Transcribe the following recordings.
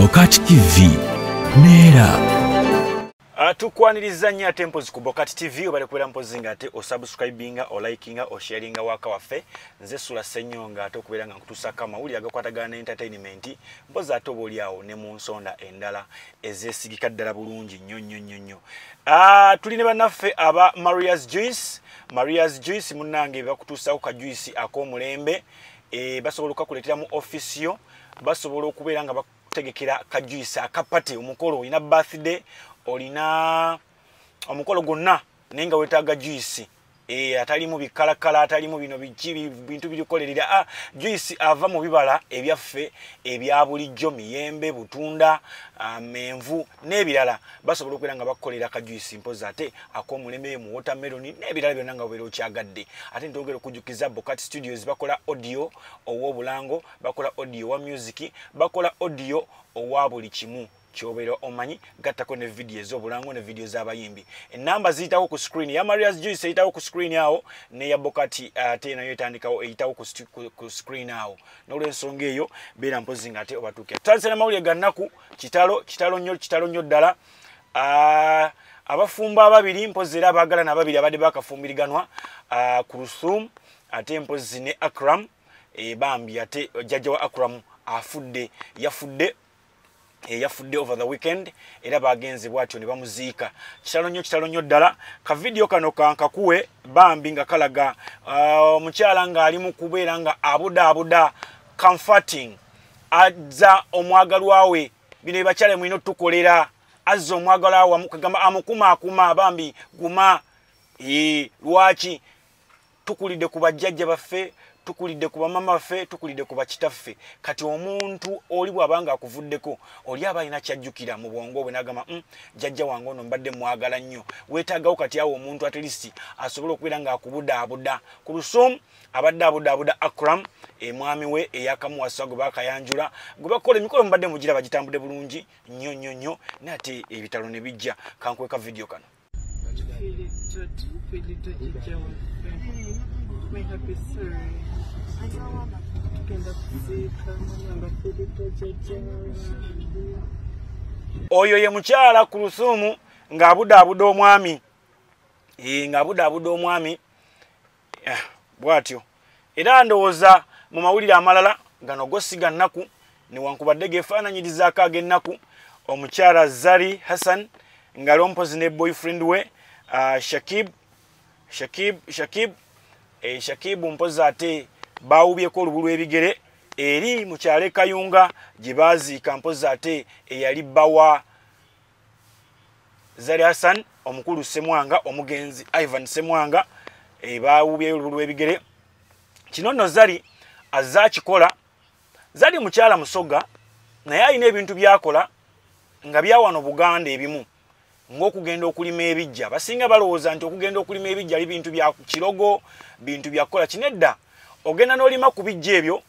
BOCAT TV Nera. Tukwaniriza nnyo ate mpozi ku BOCAT TV obale kubera mpozi nga ate osubscribinga o likinga o sharinga waka waffe nze SULA SSENYONGA ate okubera nga nkutuusako amawulire agakwatagana ne entertainment mpozi ate obaoliawo ne mu nsonda endala ezeesigika ddala bulungi nnyo. Tuli ne bannaffe aba Maria's Juice munnange bakutuusako ka juice ak'omulembe basobola okukakuleetera mu office yo basobola okubeera nga bakutegekera ka juice akapate omukolo olina birthday olina omukolo gonna nenga wetaaga juice atalimu bikalakala atalimu bino bintu birikolerera juice ava mu bibala ebyaffe ebya bulijjo miyembe butunda menvu n'ebirala basobola okubeera nga bakolera ka juice mpoza ate ak'omulembe mu watermelon n'ebirala byonna nga obeera okyagadde ate ntongera okujjukiza BOCAT Studios bakola audio ow'obulango bakola audio wa music bakola audio owa buli kimu kyobero omanyi gattako ne video ez'obulango ne video z'abayimbi enamba ziyitawo ku screen ya Maria's Juice eyitawo ku screen yawo ne ya BOCAT ate nayo etandikawo eyitawo ku screen awo n'olw'ensonga eyo beera mpozi nga ate obatuukira tutandise n'amawulire ga nnaku kitalo nnyo ddala abafumba ababiri mpozi era abaagalana ababiri abadde bakafumbiriganwa Kuruthum ate mpozi ne Akram bambi ate jjajja wa Akram yafudde over the weekend era bagenze bwatyo ne bamuziika kitalo nnyo ddala ka video kano kankakuwe bambi nga kalaga omukyala nga ali mu kubeera nga abuda comforting azza omwagalwa we bino bakyale mwino tukolera azza omwagalwa wa kagamba amukuma bambi guma lwaki tukulide ku bajjajja baffe tukulide ku bamama baffe tukulide ku bakitaffe kati omuntu oli bwabanga akuvuddeko oli abalina kyajjukira mu bwongo bwe nagamba jjajja wange ono mbadde mwagala nnyo weetaagawo kati awo omuntu at least asobola okubeera nga akubudaabuda Kuruthum abadde abudaabuda Akram mwami we eyakamuwasa gwe bakayanjula gwe bakola emikolo mbadde mugira bagitambudde bulungi nnyo nate ebitalo ne bijja kankweka video kano. Oyo ye mukyala Kuruthum ng'abudaabuda omwami bwatyo era ndowooza mu mawulire amalala gano gosiga nnaku newankubadde gefaananyirizaako ag'ennaku omukyala Zari Hassan ng'ali ompozi ne boyfriend we Shakib mpozi ate baawubyeko olubu lw'ebigere eri mu kyalo Kayunga Gyebaziika mpozi ate eyali bbawa Zari Hassan omukulu Ssemwanga omugenzi Ivan Ssemwanga baawubye olubu lw'ebigere kino nno Zari azza kikola Zari mukyala musoga naye alina ebintu byakola nga byawano Buganda ebimu ng'okugenda okulima ebijja basinga balowooza nti okugenda okulima ebijja ali bintu bya kirogo bintu byakola kinedda ogenda n'olima ku bijja ebyo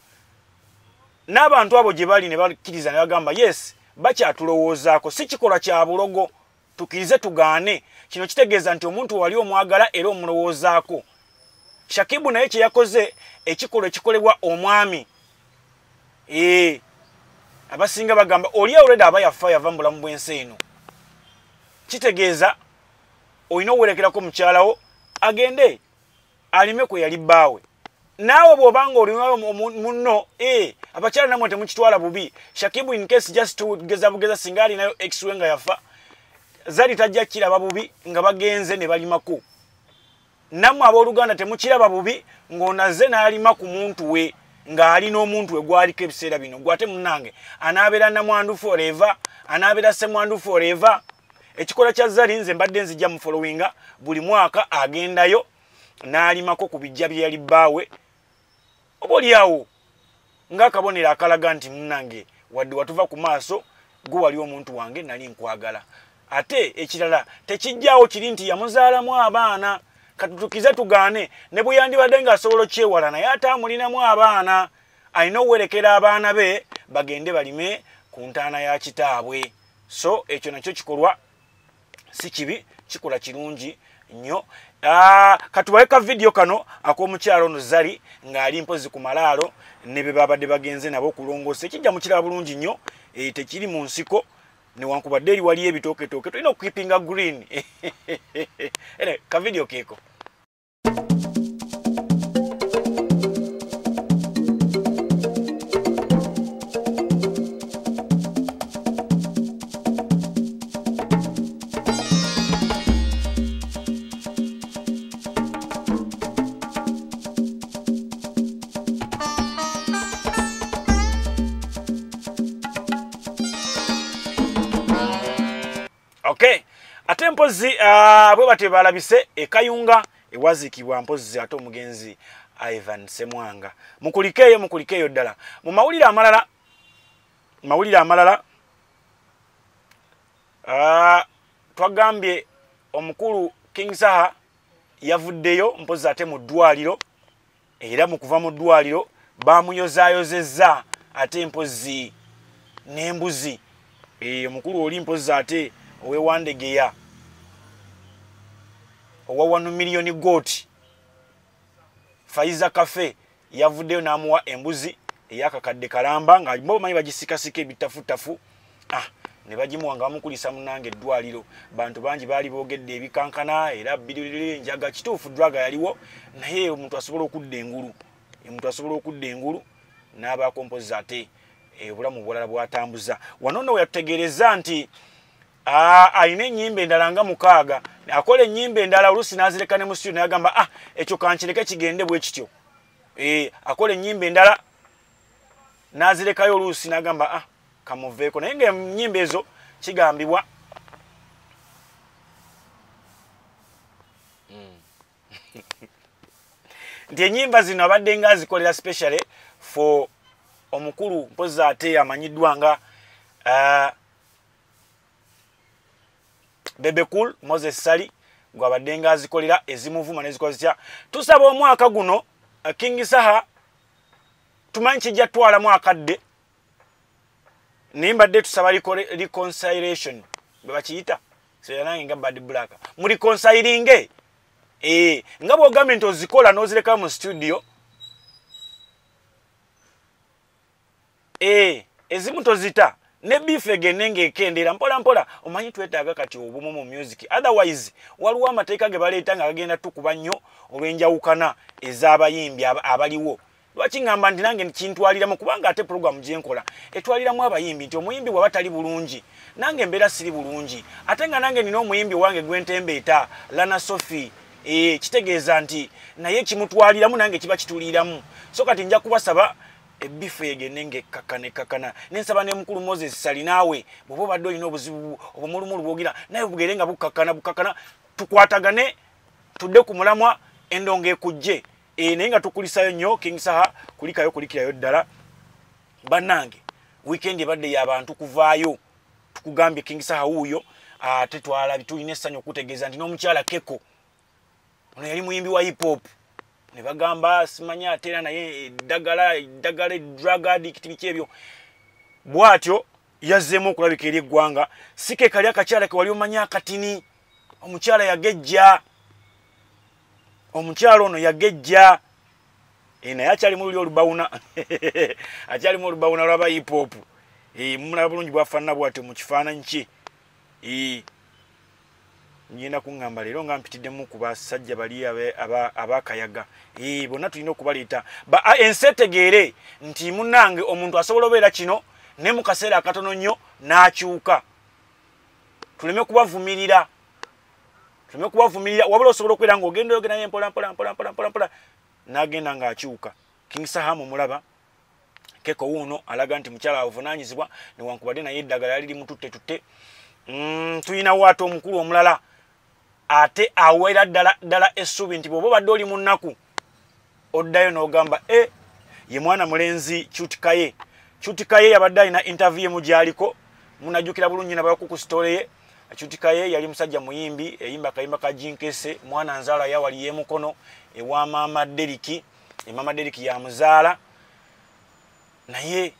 n'abantu abo gye bali ne bakkiriza ne bagamba yes bakyatulowoozaako si kikola kya bulogo tukirize tugaane kino kitegeeza nti omuntu wali omwagala era omulowoozaako Shakibu naye kye yakoze ekikolwa ekikolebwa omwami abasinga bagamba oli already aba yafa yava mu bulamu bw'ensi eno kitegeeza olina owerekerako mukyalawo agende alime kwe yali bbaawe naawe bw'obanga olinawo munno abakyala namwe temukitwala bubi Shakibu in case just to geza bugeza singa alinayo ex-we nga yafa Zari tajja kiraba bubi nga bagenze ne balimako namwe abooluganda temukiraba bubi ng'onaze n'alima ku muntu we ng'ali n'omuntu we gwaliko ebiseera bino gwate munnange anaabeera namwandu forever anaabeera ssemwandu forever ekikola kya Zari nze mbadde nzijja mu followinga buli mwaka agendayo n'alimako ku bijja bye yali bbaawe oba oliawo ng'akabonero akalaga nti munnange wadde watuva ku maaso gwe wali omuntu wange nali nkwagala ate ekirala tekijjaawo kiri nti yamuzaalamu abaana katutukize tugaane ne bwe yandibadde ng'asobola okyewala naye ate amulinamu abaana alina okuwerekera abaana be bagende balime ku ntaana ya kitaabwe so ekyo nakyo kikolwa si kibi kikola kirungi nnyo katubaeka video kano ak'omukyalo ono Zari ng'ali mpozi ku malaalo ne be babadde bagenze nabo okulongoosa ekijja mukiraba bulungi nnyo tekiri mu nsiko newankubadde eri waliyo ebitoketoke tulina okukipinga green. Ene ka video keeko. Okay, ate mpozi bwe bate balabise ekayunga ewazikibwa mpozi ate omugenzi Ivan Semwanga. Mukulikeyo ddala. Mu mawulire amalala twagambye omukulu King Saha yavuddeyo mpozi ate mu ddwaliro, era mu kuva mu ddwaliro bamuyozayozezza ate mpozi n'embuzi. Omukulu oli mpozi ate owewandegeya owa 1 million goat Faiza Cafe yavuddeyo n'amuwa embuzi eyakakadde kalamba nga bo manyi bagisikasika ebitafutafu ne bagimuwanga bamukulisa munange eddwaliro. Bantu bangi baali boogedde ebikankana era bidulire njaga kituufu draga yaliwo naye omuntu asobola okudda engulu n'abaako mpozi ate obulamu bulala bwatambuza. Wano nno yatutegeereza nti ayina ennyimba endala nga 6 akola ennyimba endala oluusi n'azireka ne mu studio n'agamba ekyo kankireke kigende bwe kityo. Akola ennyimba endala n'azirekayo oluusi n'agamba kamuveeko, naye ng'ennyimba ezo kigambibwa nti ennyimba zino abadde nga azikolera specially for omukulu mpozi ate amanyiddwa nga Bebe Cool Moses Sali gwabadde nga azikolera ezimuvuma nezikozitya. Tusaba omwaka guno King Saha tumanyi kijja twala mwaka dde nimbadde tusaba reconciliation bwe bakiyita seyanange nga bad black mu reconcilinge nga bw'ogambye nti ozikola n'ozireka mu studio ezimu tozita ne beef egene ng'ekendera mpola omanyi twetaaga kati obumu mu music, otherwise waliwo amateeka ge baleeta nga gagenda tukuba nnyo olw'enjawukana ez'abayimbi abaliwo. Lwaki ngamba nti nange kintwaliramu kubanga ate program gyenkola etwaliramu abayimbi nti omuyimbi bw'aba tali bulungi nange embeera siri bulungi, ate nga nange nina omuyimbi wange gwentembeeta Lana Sophie kitegeeza nti naye kimutwaliramu nange kiba kituliiramu. So kati nja kubasaba ebifu egene kakana nensaba ne mukulu Moses Sali naawe bw'oba badde olina obuzibu obumulumulu bwogira naye bugere nga bukakana tukwatagane tudde ku mulamwa endongo ekujje naye nga tukulisayo nnyo King Saha kulikirayo ddala bannange. Weekend ebadde y'abantu kuvaayo tukugambye King Saha wuuyo ate twalabye tulina essanyu okutegeeza nti n'omukyala Keko ono yali muyimbi wa hip hop ne bagamba simanya ate era naye eddagala drug addict biki ebyo bw'atyo yazzeemu okulabika eri eggwanga. Sike kali akakyala ke wali omanyi akatini omukyala yagejja omukyala ono yagejja naye akyalimu luli olubawuna akyalimu olubawuna lwaba hip hop mumulaba bulungi bwafaanana bw'atyo mu kifaananyi kye. Ngenda kuŋŋamba leero nga mpitiddemu ku basajja bali abakayaga bonna tulina okubaleeta ensi etegeere nti munnange omuntu asobola obeera kino ne mu kaseera akatono nnyo n'akyuka. Tuleme kubavumirira wabula osobola okubeera ng'ogenda oyogera naye mpola n'agenda ng'akyuka. King Saha mulaba Keko wuuno alaga nti mukyala avunaanyizibwa newankubadde naye eddagala liri mututte. Tulinawo ate omukulu omulala ate awera ddala essuubi nti bw'oba badde oli mu nnaku oddayo n'ogamba ye mwana mulenzi Kyutikaye yabadde alina interview mu gyaliko munajjukira bulungi nabayoku ku story ye. Kyutikaye yali musajja muyimbi eyimba kayimba ka Jinkese mwana nzaala yawali y'emukono ewa Mama Deriki Mama Deriki ya muzaala naye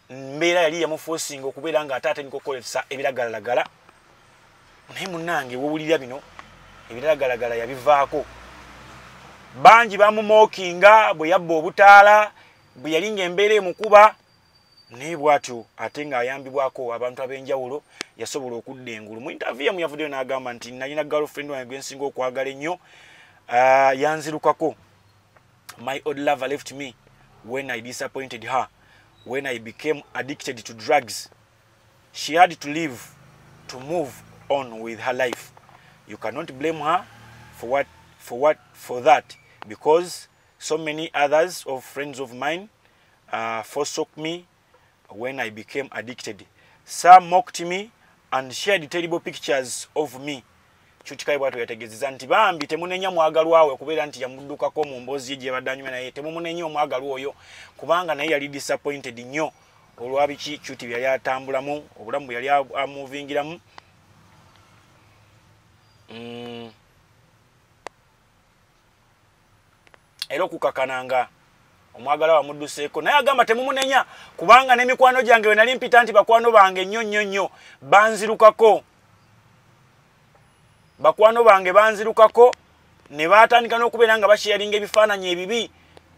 mbeera yali yamuforcinga okubeera nga ate niko kolesa ebiragalagala naye munnange wowulira bino ebiragalagala yabivaako. Bangi bamumookinga bwe yabba obutaala bwe yali ng'embeera emukuba ne bwatyo ate nga ayambibwako abantu ab'enjawulo yasobola okudda engulu. Mu interview mu yavuddeyo n'agamba nti nalina girlfriend wange gwe nsinga okwagala ennyo, yanzirukako. My old lover left me when I disappointed her, when I became addicted to drugs. She had to leave to move on with her life. You cannot blame her for that, because so many others of friends of mine forsook me when I became addicted. Some mocked me and shared terrible pictures of me. Kyutikayo bwatu yategezeza nti bambi temunenya mwagalwa we kubeera nti yamuddukako mu mboozi gye badanyuma naye temumunenya omwagalwa oyo kubanga naye yali disappointed nnyo olwabiki Kyuti yali atambulamu obulamu yali amuvingiramu. Era okukakananga omwagalwa wamudduseeko naye agamba temumunenya kubanga n'emikwano gyange we nali mpita nti bakwano bange nnyo banzirukako. Bakwano bange banzirukako ne batandika n'okubeera nga basharinga ebifaananyi ebibi.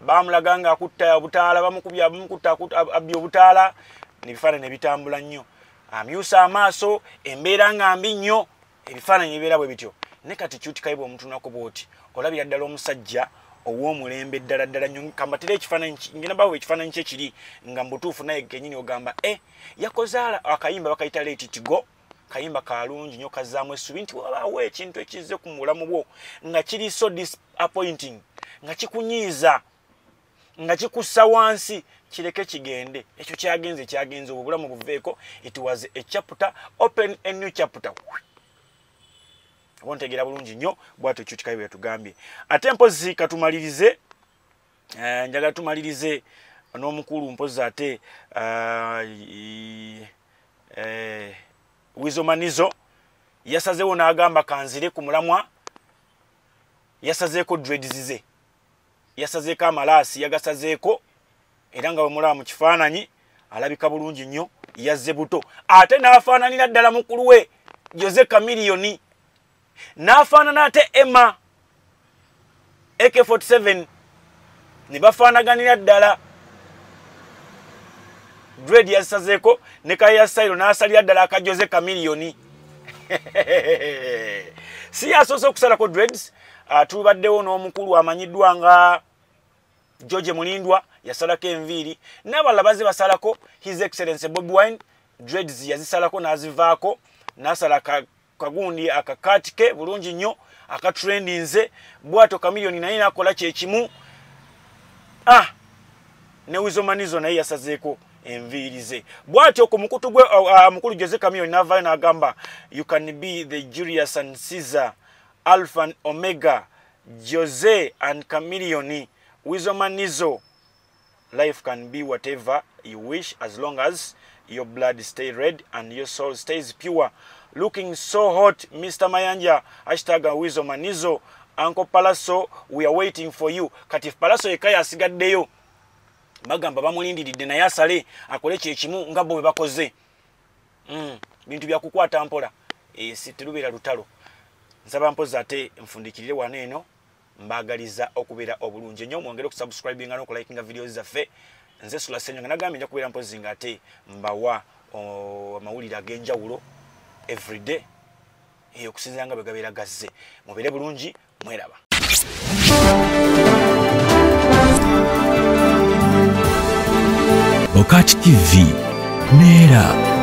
Bamulaga nga akutta obutaala, bamukubya abbi obutaala, n'ebifaananyi ne bitambula nnyo. Amyusa amaaso, embeera nga mbi nnyo, ebifaananyi ebibeera bwe bityo. Ne kati Kyutikayo bw'omutunako bw'oti olabira ddala omusajja ow'omulembe ddala nnyo. Kambatira ekifaananyi ngenda bawo ekifaananyi kye kiri nga mbutuufu naye kennyini ogamba yakoze akayimba bakayita Let It Go. Kayimba kalungi nnyo kazzaamu essuubi nti wabaawo ekintu ekizze ku mulamu bwo nga kiri so disappointing, nga kikunyiiza, nga kikussa wansi, kireke kigende. Ekyo kyagenze obulamu buveeko. It was a chapter, open a new chapter. Wontegera bulungi nnyo bwatyo Kyutikayo yatugambye. Ate mpozi katumalirize, njagala tumalirize n'omukulu mpozi ate Wizo Manizo yasazeewo n'agamba kanzire ku mulamwa, yasazeeko dreads ze, yasazeeko amalaasi yagasazeeko, era nga bwe mulaba mu kifaananyi alabika bulungi nnyo, yazze buto. Ate n'afaananira ddala mukulu we Jose Chameleone, n'afaanana ate Emma AK47 ne bafaanaganira ddala. Dread yasazeeko ne kaya Sairo n'asalira ddala aka Jose Chameleone. Si yasoose okusalako dreads. Tubaddewo n'omukulu amanyiddwa nga George Mulindwa yasalako Enviiri, n'abalala baze basalako His Excellency Bobi Wine dreads yazisalako n'azivaako, n'asala kagundi akakatike bulungi nnyo akatrendinze. Bwato Chameleone naye nakola kyekimu. Ne Wizo Manizo naye yasazeeko Enviiri ze. Bwatyo ku mukutu gwe mukulu Jose Chameleone n'avaayo n'agamba you can be the Julius and Caesar, Alpha and Omega, Jose and Chameleone, Wizo Manizo. Life can be whatever you wish as long as your blood stays red and your soul stays pure. Looking so hot, Mr. Mayanja. Hashtag Wizo Manizo. Uncle Palaso, we are waiting for you. Kati Palaso ekaya asigaddeyo. Bagamba bamulindiridde naye asale akole kyekimu nga bo bwe bakoze. Bintu bya kukwata mpola. Si terubeera lutalo. Nsaba mpoza ate nfundikirire wano eno mbagaliza okubeera obulungi nnyo. Mwongere okusubscribinga n'okulayikinga videos zaffe. Nze Sula Ssenyonga nagambye nja kubeera mpozi nga ate mbawa amawulire ag'enjawulo everyday. Okusinziira nga bwe gabeera gazze. Mubeere bulungi, mweraba. BOCAT TV, Nera.